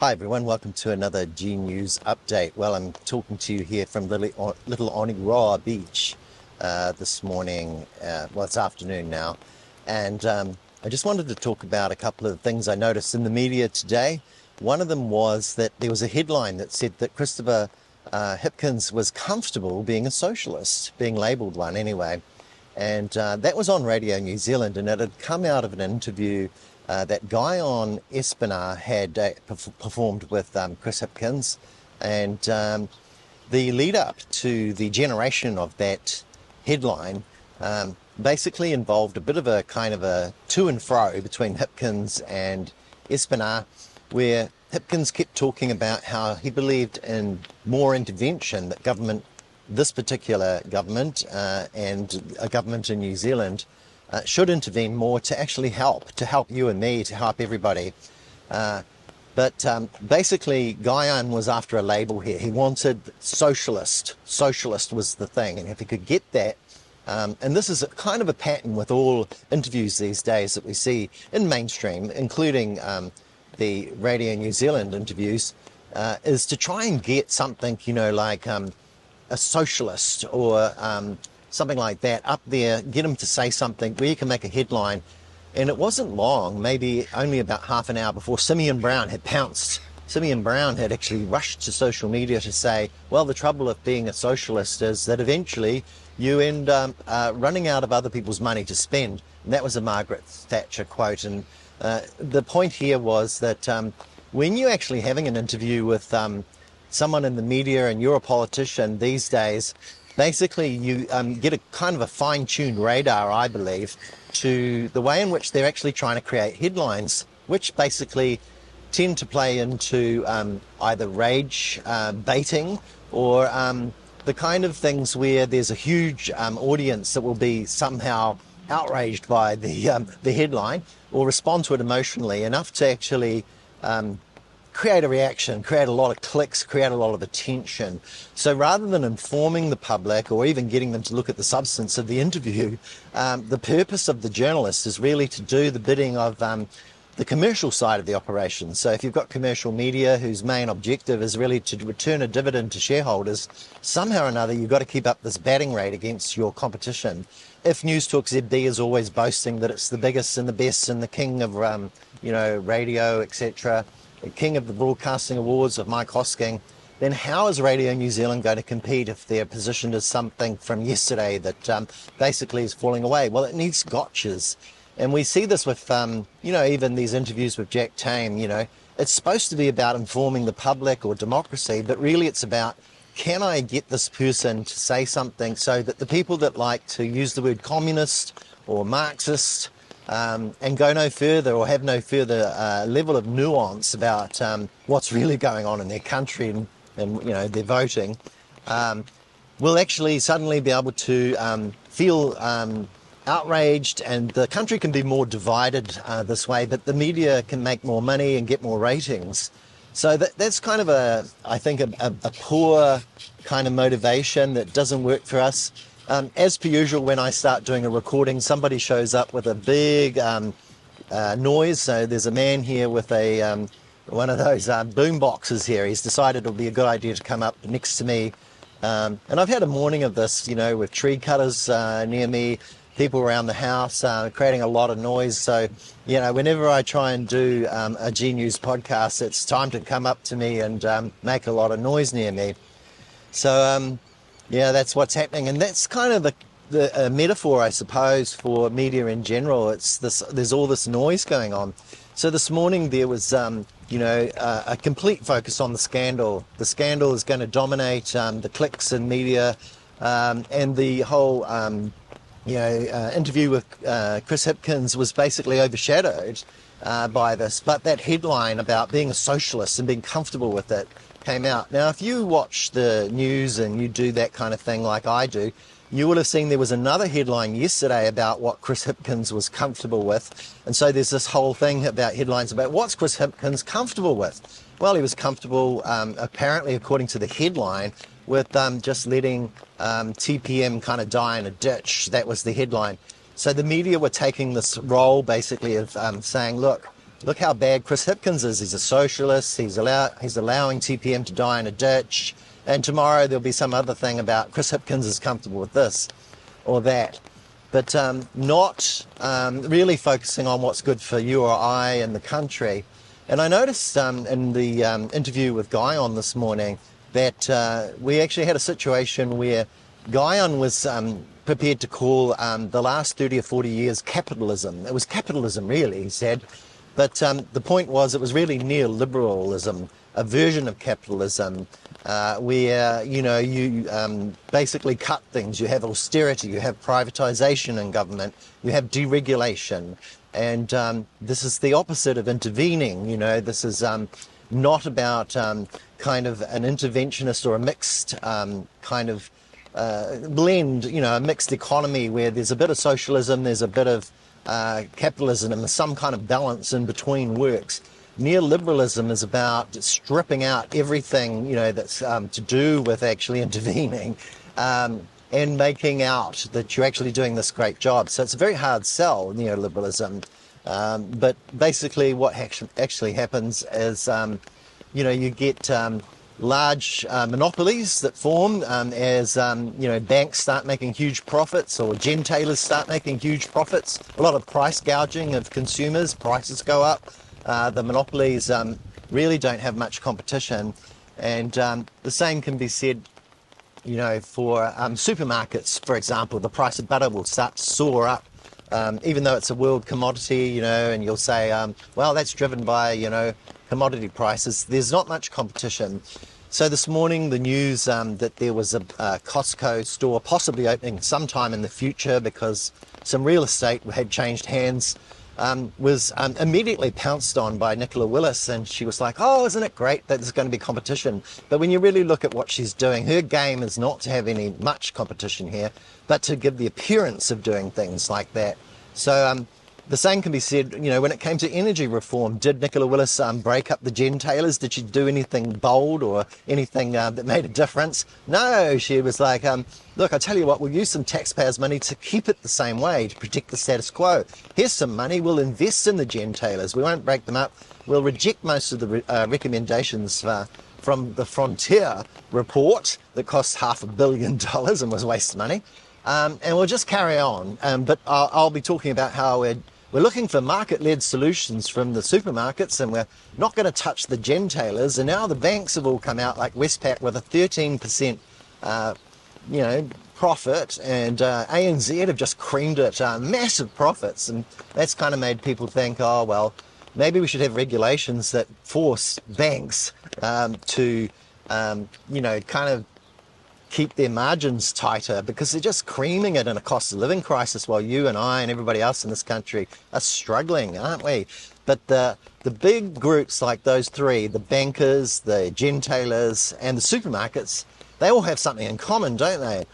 Hi everyone, welcome to another G News update. Well, I'm talking to you here from Little Oniroa Beach this morning. It's afternoon now. And I just wanted to talk about a couple of things I noticed in the media today. One of them was that there was a headline that said that Christopher Hipkins was comfortable being a socialist, being labelled one anyway. And that was on Radio New Zealand, and it had come out of an interview that Guy on Espinard had performed with Chris Hipkins. And the lead up to the generation of that headline basically involved a bit of a kind of a to and fro between Hipkins and Espinard, where Hipkins kept talking about how he believed in more intervention, that government, this particular government and a government in New Zealand, should intervene more to actually help you and me, to help everybody. But basically, Guyon was after a label here. He wanted socialist. Socialist was the thing. And if he could get that, and this is kind of a pattern with all interviews these days that we see in mainstream, including the Radio New Zealand interviews, is to try and get something, like a socialist or something like that up there, get him to say something where you can make a headline. And it wasn't long, maybe only about half an hour before Simeon Brown had pounced. Simeon Brown had actually rushed to social media to say, well, the trouble of being a socialist is that eventually you end up running out of other people's money to spend. And that was a Margaret Thatcher quote. And the point here was that when you're actually having an interview with someone in the media and you're a politician these days, basically you get a kind of a fine-tuned radar, I believe, to the way in which they're actually trying to create headlines, which basically tend to play into either rage baiting or the kind of things where there's a huge audience that will be somehow outraged by the headline or respond to it emotionally enough to actually create a reaction, create a lot of clicks, create a lot of attention. So rather than informing the public or even getting them to look at the substance of the interview, the purpose of the journalist is really to do the bidding of the commercial side of the operation. So if you've got commercial media whose main objective is really to return a dividend to shareholders, somehow or another you've got to keep up this batting rate against your competition. If News Talk ZB is always boasting that it's the biggest and the best and the king of radio, etc., the king of the broadcasting awards of Mike Hosking, then how is Radio New Zealand going to compete if they're positioned as something from yesterday that basically is falling away? Well, it needs gotchas. And we see this with, even these interviews with Jack Tame, it's supposed to be about informing the public or democracy, but really it's about, can I get this person to say something so that the people that like to use the word communist or Marxist and go no further or have no further level of nuance about what's really going on in their country and their voting, will actually suddenly be able to feel outraged, and the country can be more divided this way, but the media can make more money and get more ratings. So that's kind of I think a poor kind of motivation that doesn't work for us. As per usual, when I start doing a recording, somebody shows up with a big noise. So there's a man here with one of those boom boxes here. He's decided it would be a good idea to come up next to me. And I've had a morning of this, with tree cutters near me, people around the house creating a lot of noise. So, whenever I try and do a G News podcast, it's time to come up to me and make a lot of noise near me. So, that's what's happening. And that's kind of the metaphor, I suppose, for media in general. There's all this noise going on. So this morning there was, a complete focus on the scandal. The scandal is going to dominate the clicks in media, and the whole, interview with Chris Hipkins was basically overshadowed by this. But that headline about being a socialist and being comfortable with it came out. Now, if you watch the news and you do that kind of thing like I do, you will have seen there was another headline yesterday about what Chris Hipkins was comfortable with. And so there's this whole thing about headlines about what's Chris Hipkins comfortable with. Well, he was comfortable, apparently, according to the headline, with just letting TPM kind of die in a ditch. That was the headline. So the media were taking this role basically of saying, look, look how bad Chris Hipkins is. He's a socialist. He's allowing TPM to die in a ditch. And tomorrow there'll be some other thing about Chris Hipkins is comfortable with this or that. But not really focusing on what's good for you or I and the country. And I noticed in the interview with Guyon this morning that we actually had a situation where Guyon was prepared to call the last 30 or 40 years capitalism. It was capitalism, really, he said. But the point was it was really neoliberalism, a version of capitalism where, you basically cut things. You have austerity, you have privatization in government, you have deregulation. And this is the opposite of intervening. This is not about kind of an interventionist or a mixed kind of blend, a mixed economy where there's a bit of socialism, there's a bit of capitalism, and some kind of balance in between works. Neoliberalism is about stripping out everything, that's to do with actually intervening and making out that you're actually doing this great job. So it's a very hard sell, neoliberalism. But basically what actually happens is, you get large monopolies that form as, banks start making huge profits or gentailers start making huge profits. A lot of price gouging of consumers, prices go up. The monopolies really don't have much competition. And the same can be said, for supermarkets, for example. The price of butter will start to soar up, even though it's a world commodity, and you'll say, well, that's driven by, commodity prices. There's not much competition. So this morning, the news that there was a Costco store possibly opening sometime in the future because some real estate had changed hands was immediately pounced on by Nicola Willis, and she was like, oh, isn't it great that there's going to be competition? But when you really look at what she's doing, her game is not to have any much competition here, but to give the appearance of doing things like that. So the same can be said, when it came to energy reform. Did Nicola Willis break up the gentailers? Did she do anything bold or anything that made a difference? No, she was like, look, I tell you what, we'll use some taxpayers' money to keep it the same way, to protect the status quo. Here's some money, we'll invest in the gentailers. We won't break them up. We'll reject most of the recommendations from the Frontier report that cost $500 million and was waste money. And we'll just carry on. But I'll be talking about how we're looking for market-led solutions from the supermarkets, and we're not going to touch the gentailers. And now the banks have all come out, like Westpac, with a 13%, profit, and ANZ have just creamed it, massive profits. And that's kind of made people think, oh, well, maybe we should have regulations that force banks to, kind of keep their margins tighter, because they're just creaming it in a cost of living crisis while you and I and everybody else in this country are struggling, aren't we? But the big groups like those three, the bankers, the gentailers and the supermarkets, they all have something in common, don't they?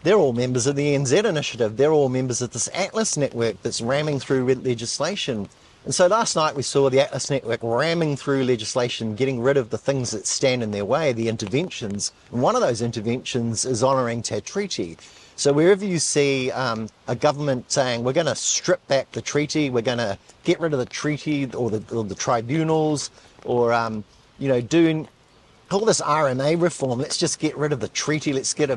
They're all members of the NZ Initiative. They're all members of this Atlas network that's ramming through legislation. And so last night we saw the Atlas Network ramming through legislation, getting rid of the things that stand in their way, the interventions. And one of those interventions is honouring Te Treaty. So wherever you see a government saying, we're going to strip back the treaty, we're going to get rid of the treaty or the tribunals, or, doing all this RMA reform, let's just get rid of the treaty, let's get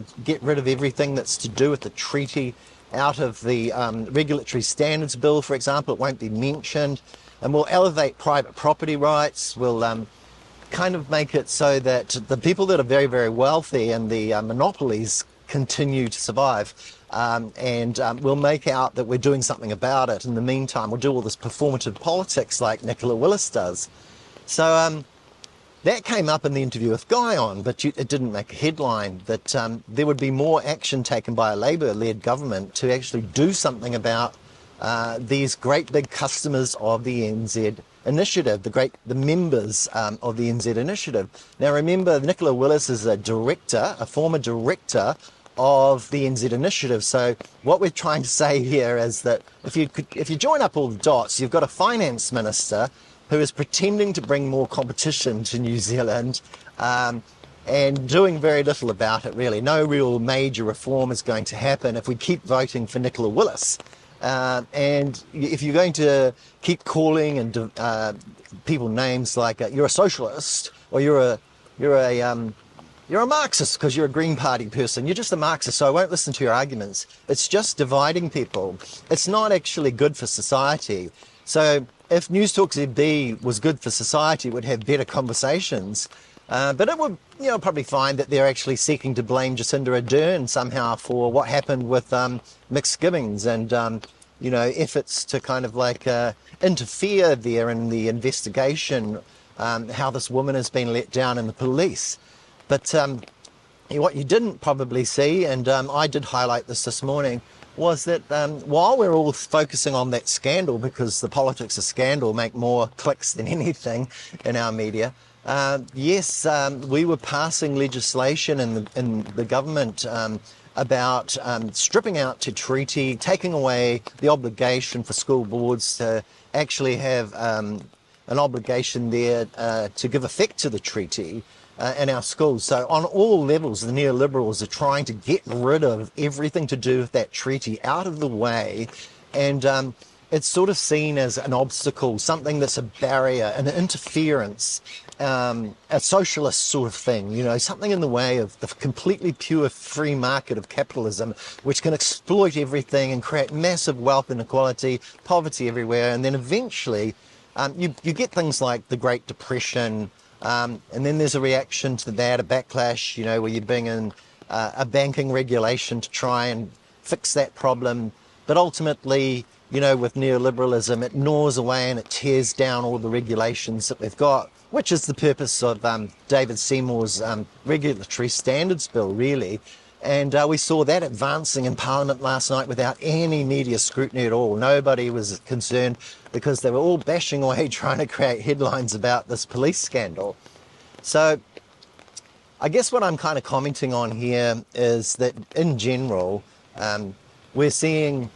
rid of everything that's to do with the treaty out of the Regulatory Standards Bill, for example. It won't be mentioned. And we'll elevate private property rights. We'll kind of make it so that the people that are very, very wealthy and the monopolies continue to survive. And we'll make out that we're doing something about it. In the meantime, we'll do all this performative politics like Nicola Willis does. So that came up in the interview with Guyon, but it didn't make a headline, that there would be more action taken by a Labour-led government to actually do something about these great big customers of the NZ Initiative, the members of the NZ Initiative. Now remember, Nicola Willis is a former director of the NZ Initiative. So what we're trying to say here is that if you join up all the dots, you've got a finance minister who is pretending to bring more competition to New Zealand and doing very little about it, really. No real major reform is going to happen if we keep voting for Nicola Willis. And if you're going to keep calling and people names like you're a socialist or you're a Marxist because you're a Green Party person. You're just a Marxist, so I won't listen to your arguments. It's just dividing people. It's not actually good for society. So if News Talk ZB was good for society, it would have better conversations. But it would, probably find that they're actually seeking to blame Jacinda Ardern somehow for what happened with Mick Skibbings and, efforts to kind of like interfere there in the investigation, how this woman has been let down in the police. But what you didn't probably see, and I did highlight this morning, was that while we're all focusing on that scandal, because the politics of scandal make more clicks than anything in our media, yes, we were passing legislation in the government about stripping out to treaty, taking away the obligation for school boards to actually have an obligation there to give effect to the treaty in our schools. So on all levels, the neoliberals are trying to get rid of everything to do with that treaty out of the way. And it's sort of seen as an obstacle, something that's a barrier, an interference, a socialist sort of thing, something in the way of the completely pure free market of capitalism, which can exploit everything and create massive wealth inequality, poverty everywhere. And then eventually you get things like the Great Depression, and then there's a reaction to that, a backlash, where you bring in a banking regulation to try and fix that problem. But ultimately, with neoliberalism, it gnaws away and it tears down all the regulations that we've got, which is the purpose of David Seymour's regulatory standards bill, really. And we saw that advancing in Parliament last night without any media scrutiny at all. Nobody was concerned because they were all bashing away trying to create headlines about this police scandal. So I guess what I'm kind of commenting on here is that in general, we're seeing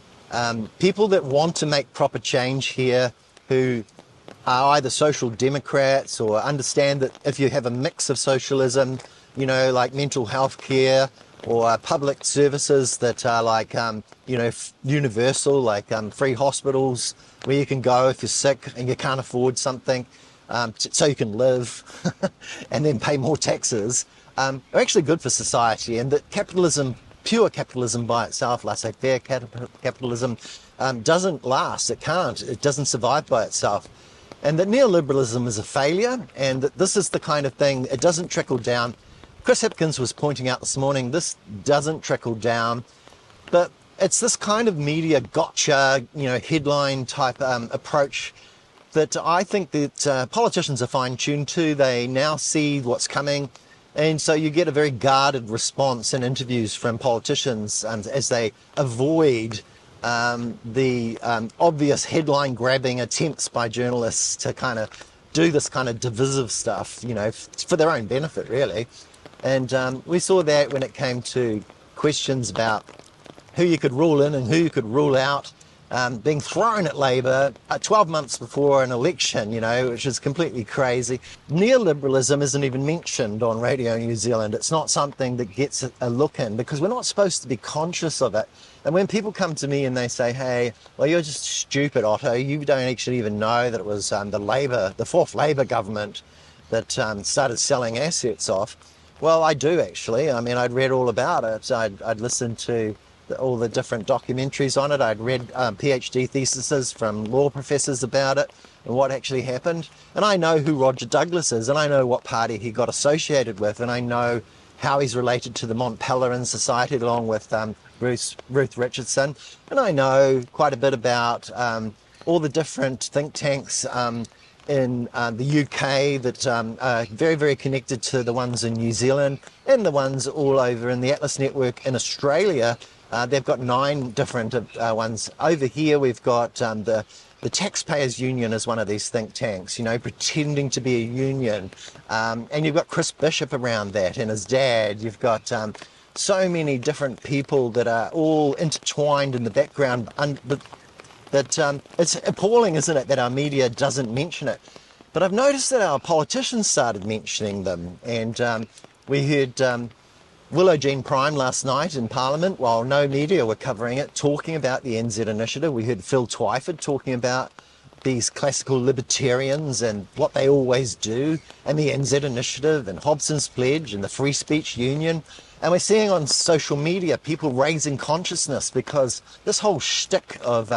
people that want to make proper change here who are either social democrats or understand that if you have a mix of socialism, like mental health care, or public services that are like, universal, like free hospitals where you can go if you're sick and you can't afford something, so you can live and then pay more taxes, are actually good for society. And that capitalism, pure capitalism by itself, laissez-faire capitalism, doesn't last. It can't. It doesn't survive by itself. And that neoliberalism is a failure, and that this is the kind of thing, it doesn't trickle down. Chris Hipkins was pointing out this morning, this doesn't trickle down, but it's this kind of media gotcha, headline type approach that I think that politicians are fine-tuned to. They now see what's coming, and so you get a very guarded response in interviews from politicians as they avoid the obvious headline-grabbing attempts by journalists to kind of do this kind of divisive stuff, for their own benefit, really. And we saw that when it came to questions about who you could rule in and who you could rule out, being thrown at Labour 12 months before an election, which is completely crazy. Neoliberalism isn't even mentioned on Radio New Zealand. It's not something that gets a look in because we're not supposed to be conscious of it. And when people come to me and they say, hey, well, you're just stupid, Otto, you don't actually even know that it was the fourth Labour government that started selling assets off. Well, I do actually. I mean, I'd read all about it. I'd listened to all the different documentaries on it. I'd read PhD theses from law professors about it and what actually happened. And I know who Roger Douglas is, and I know what party he got associated with, and I know how he's related to the Mont Pelerin Society along with Ruth Richardson. And I know quite a bit about all the different think tanks in the UK that are very, very connected to the ones in New Zealand and the ones all over in the Atlas Network in Australia. They've got 9 different ones. Over here we've got the Taxpayers Union is one of these think tanks, pretending to be a union. And you've got Chris Bishop around that and his dad. You've got so many different people that are all intertwined in the background. That it's appalling, isn't it, that our media doesn't mention it. But I've noticed that our politicians started mentioning them. And we heard Willow Jean Prime last night in Parliament, while no media were covering it, talking about the NZ Initiative. We heard Phil Twyford talking about these classical libertarians and what they always do, and the NZ Initiative and Hobson's Pledge and the Free Speech Union. And we're seeing on social media people raising consciousness because this whole shtick of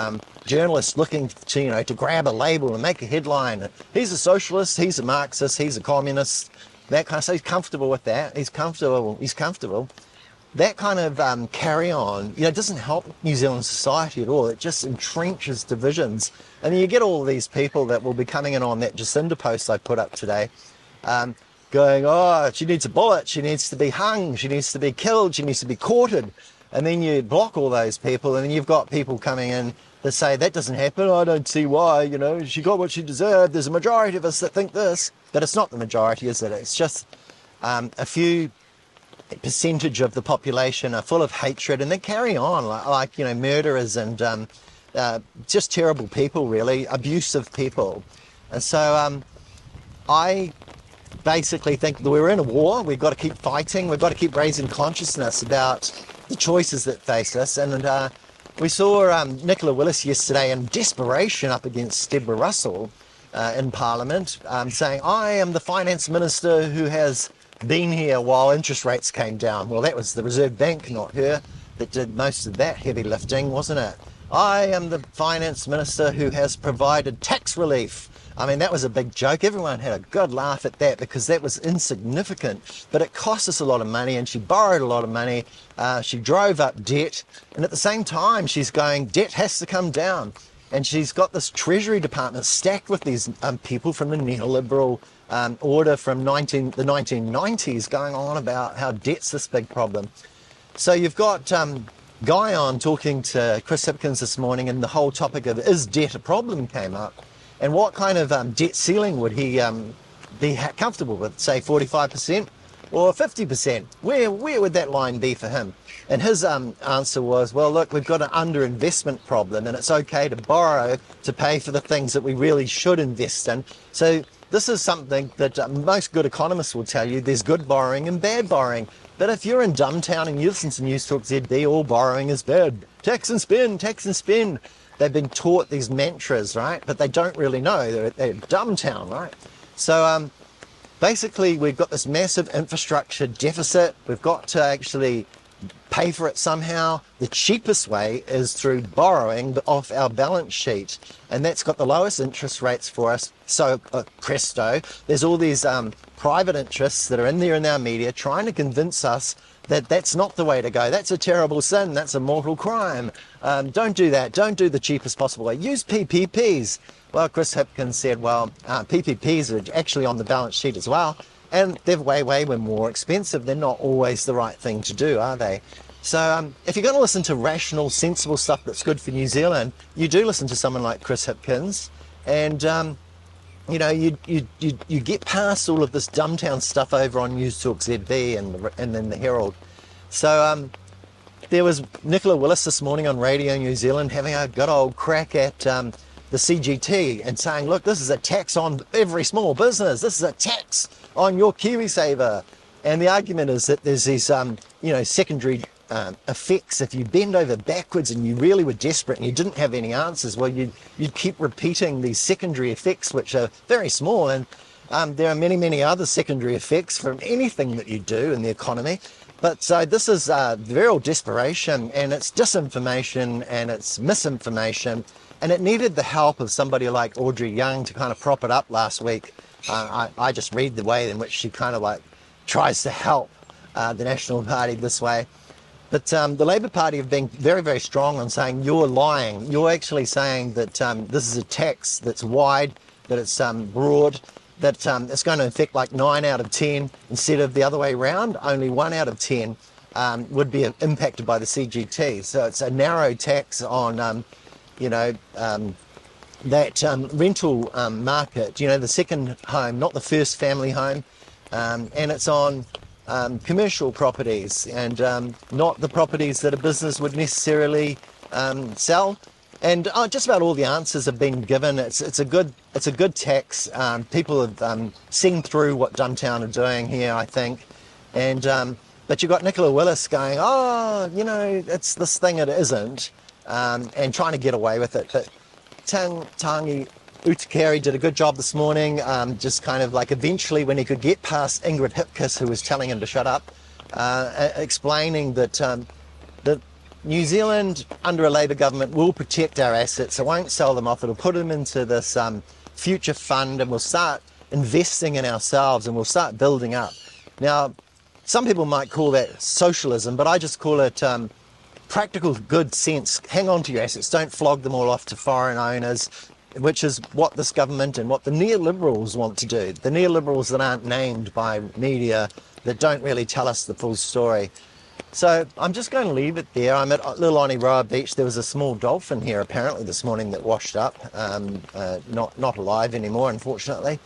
journalists looking to, to grab a label and make a headline. He's a socialist, he's a Marxist, he's a communist, that kind of stuff. He's comfortable with that. He's comfortable. That kind of carry on, doesn't help New Zealand society at all. It just entrenches divisions. And then you get all these people that will be coming in on that Jacinda post I put up today, going, oh, she needs a bullet, she needs to be hung, she needs to be killed, she needs to be quartered. And then you block all those people, and then you've got people coming in that say, that doesn't happen, I don't see why, she got what she deserved, there's a majority of us that think this. But it's not the majority, is it? It's just a few percentage of the population are full of hatred, and they carry on like murderers and just terrible people, really, abusive people. And so I basically think that we're in a war. We've got to keep fighting. We've got to keep raising consciousness about the choices that face us. And we saw Nicola Willis yesterday in desperation up against Deborah Russell in Parliament, saying, I am the finance minister who has been here while interest rates came down. Well, that was the Reserve Bank, not her, that did most of that heavy lifting, wasn't it? I am the finance minister who has provided tax relief. I mean, that was a big joke. Everyone had a good laugh at that because that was insignificant, but it cost us a lot of money, and she borrowed a lot of money. She drove up debt, and at the same time, she's going, debt has to come down. And she's got this Treasury Department stacked with these people from the neoliberal order from the 1990s going on about how debt's this big problem. So you've got Guy on talking to Chris Hipkins this morning, and the whole topic of is debt a problem came up. And what kind of debt ceiling would he be comfortable with, say 45% or 50%? Where would that line be for him? And his answer was, well, look, we've got an underinvestment problem, and it's okay to borrow to pay for the things that we really should invest in. So this is something that most good economists will tell you, there's good borrowing and bad borrowing. But if you're in Dumbtown and you listen to News Talk ZB, all borrowing is bad. Tax and spend, tax and spend. They've been taught these mantras, right? But they don't really know. They're Dumbtown, right? So basically, we've got this massive infrastructure deficit. We've got to actually pay for it somehow. The cheapest way is through borrowing off our balance sheet, and that's got the lowest interest rates for us. So presto, there's all these private interests that are in there in our media trying to convince us that that's not the way to go. That's a terrible sin. That's a mortal crime. Don't do that. Don't do the cheapest possible way. Use PPPs. Well, Chris Hipkins said, well, PPPs are actually on the balance sheet as well, and they're way more expensive. They're not always the right thing to do, are they? So if you're going to listen to rational, sensible stuff that's good for New Zealand, you do listen to someone like Chris Hipkins, and you get past all of this Dumbtown stuff over on News Talk ZB and then the Herald. So there was Nicola Willis this morning on Radio New Zealand having a good old crack at the CGT and saying, look, this is a tax on every small business. This is a tax on your KiwiSaver. And the argument is that there's these, secondary effects. If you bend over backwards and you really were desperate and you didn't have any answers, well, you'd keep repeating these secondary effects, which are very small. And there are many other secondary effects from anything that you do in the economy. But so this is real desperation, and it's disinformation and it's misinformation. And it needed the help of somebody like Audrey Young to kind of prop it up last week. I just read the way in which she kind of like tries to help the National Party this way. But the Labour Party have been very strong on saying you're lying. You're actually saying that this is a tax that's wide, that it's broad, that it's going to affect like 9 out of 10 instead of the other way around. Only 1 out of 10 would be impacted by the CGT. So it's a narrow tax on that rental market, the second home, not the first family home, and it's on commercial properties and not the properties that a business would necessarily sell. And just about all the answers have been given. It's a good tax. People have seen through what Dumbtown are doing here, I think, and But you've got Nicola Willis going, oh, you know, it's this thing it isn't, and trying to get away with it. But Tangi Utakeri did a good job this morning, just kind of like eventually when he could get past Ingrid Hipkiss, who was telling him to shut up, explaining that that New Zealand, under a Labour government, will protect our assets. It won't sell them off. It'll put them into this future fund, and we'll start investing in ourselves, and we'll start building up. Now, some people might call that socialism, but I just call it practical good sense. Hang on to your assets. Don't flog them all off to foreign owners, which is what this government and what the neoliberals want to do. The neoliberals that aren't named by media, that don't really tell us the full story. So I'm just going to leave it there. I'm at Little Oniroa Beach. There was a small dolphin here apparently this morning that washed up, not alive anymore, unfortunately.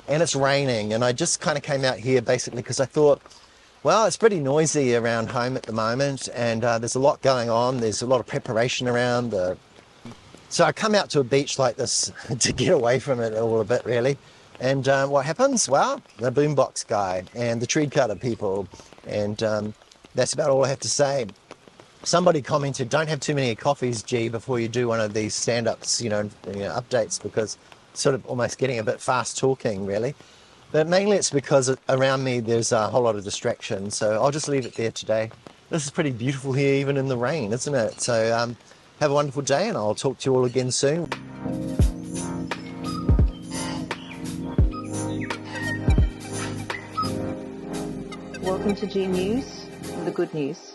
And it's raining, and I just kind of came out here basically because I thought, well, it's pretty noisy around home at the moment, and there's a lot going on. There's a lot of preparation around. So I come out to a beach like this to get away from it all a bit, really. And what happens? Well, the boombox guy and the tree cutter people, and that's about all I have to say. Somebody commented, don't have too many coffees, G, before you do one of these stand-ups, updates, because sort of almost getting a bit fast talking, really. But mainly it's because around me there's a whole lot of distraction, so I'll just leave it there today. This is pretty beautiful here, even in the rain, isn't it? So have a wonderful day, and I'll talk to you all again soon. Welcome to G News, the good news.